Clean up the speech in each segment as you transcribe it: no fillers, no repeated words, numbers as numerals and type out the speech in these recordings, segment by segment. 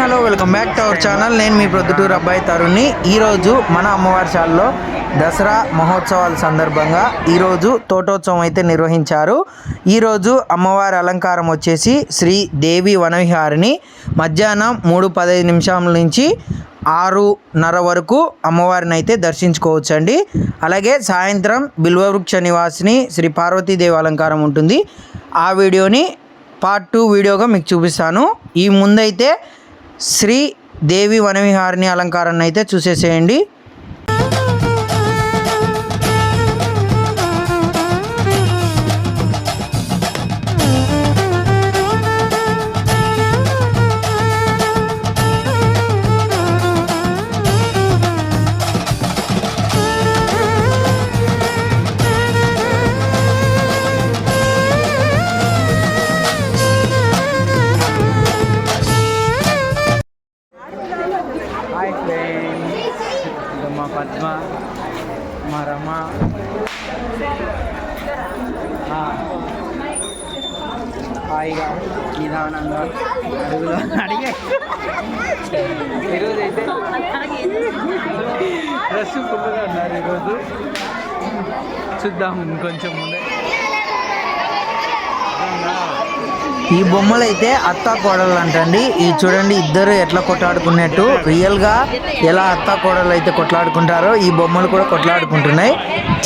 Hello welcome back to our channel. నేను మీ ప్రొద్దుటూరు అబ్బాయి తరుణ్ని. ఈరోజు మన అమ్మవారి శాలలో దసరా మహోత్సవాల సందర్భంగా ఈరోజు తోటోత్సవం అయితే నిర్వహించారు. ఈరోజు అమ్మవారి అలంకారం వచ్చేసి శ్రీ దేవి వనవిహారిని మధ్యాహ్నం 3:15 నుంచి 6:30 వరకు అమ్మవారిని అయితే దర్శించుకోవచ్చండి. అలాగే సాయంత్రం బిల్వవృక్ష నివాసిని శ్రీ పార్వతీదేవి అలంకారం ఉంటుంది. ఆ వీడియోని పార్ట్ 2 వీడియోగా మీకు చూపిస్తాను. ఈ ముందైతే శ్రీ దేవి వనవిహారిని అలంకారాన్ని అయితే చూసేసేయండి. హాయ్ ఫ్రెండ్స్, ఇది మా పద్మ, మా రమ. హాయిగా నిదానంగా అడుగులో అడిగే ఈరోజు అయితే డ్రెస్ ఫుల్గా ఉన్నారు. ఈరోజు చూద్దాం ఇంకొంచెం ముందే. ఈ బొమ్మలు అయితే అత్తా కోడలు అంటండి. ఈ చూడండి, ఇద్దరు ఎట్లా కొట్లాడుకున్నట్టు, రియల్గా ఎలా అత్తా కోడలు అయితే కొట్లాడుకుంటారో ఈ బొమ్మలు కూడా కొట్లాడుకుంటున్నాయి.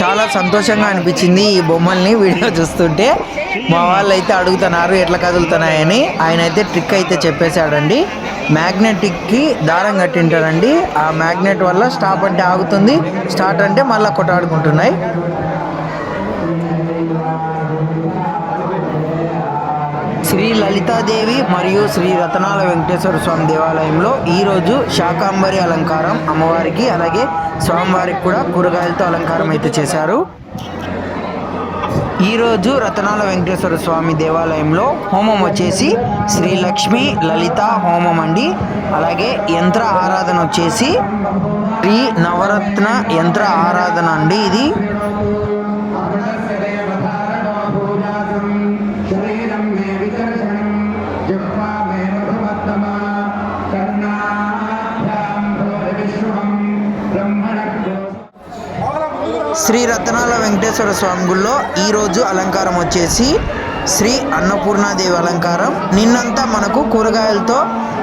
చాలా సంతోషంగా అనిపించింది ఈ బొమ్మల్ని వీడియో చూస్తుంటే. మా వాళ్ళు అయితే అడుగుతున్నారు ఎట్లా కదులుతున్నాయని. ఆయన అయితే ట్రిక్ అయితే చెప్పేశాడండి. మ్యాగ్నెటిక్కి దారం కట్టింటారండి. ఆ మ్యాగ్నెట్ వల్ల స్టాప్ అంటే ఆగుతుంది, స్టార్ట్ అంటే మళ్ళీ కొట్లాడుకుంటున్నాయి. శ్రీ లలితాదేవి మరియు శ్రీ రతనాల వెంకటేశ్వర స్వామి దేవాలయంలో ఈరోజు శాకాంబరి అలంకారం అమ్మవారికి, అలాగే స్వామివారికి కూడా కూరగాయలతో అలంకారం అయితే చేశారు. ఈరోజు రతనాల వెంకటేశ్వర స్వామి దేవాలయంలో హోమం వచ్చేసి శ్రీ లక్ష్మీ లలిత హోమం అండి. అలాగే యంత్ర ఆరాధన వచ్చేసి శ్రీ నవరత్న యంత్ర ఆరాధన అండి. ఇది శ్రీ రతనాల వెంకటేశ్వర స్వామి గుళ్ళో ఈరోజు అలంకారం వచ్చేసి శ్రీ అన్నపూర్ణాదేవి అలంకారం. నిన్నంతా మనకు కూరగాయలతో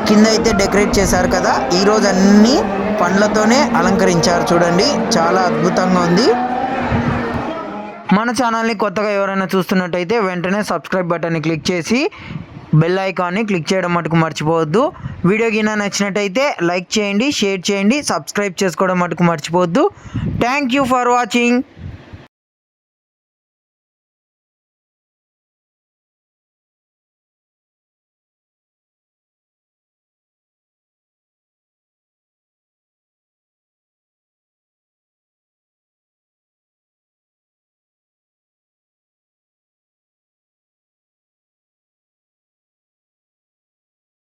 కింద అయితే డెకరేట్ చేశారు కదా, ఈరోజు అన్ని పండ్లతోనే అలంకరించారు. చూడండి, చాలా అద్భుతంగా ఉంది. మన ఛానల్ని కొత్తగా ఎవరైనా చూస్తున్నట్టయితే వెంటనే సబ్స్క్రైబ్ బటన్ని క్లిక్ చేసి బెల్ ఐకాన్ని క్లిక్ చేయడం మటుకు మర్చిపోవద్దు. వీడియో గిన నచ్చినట్టయితే లైక్ చేయండి, షేర్ చేయండి, సబ్స్క్రైబ్ చేసుకోవడం మటుకు మర్చిపోవద్దు. Thank you for watching.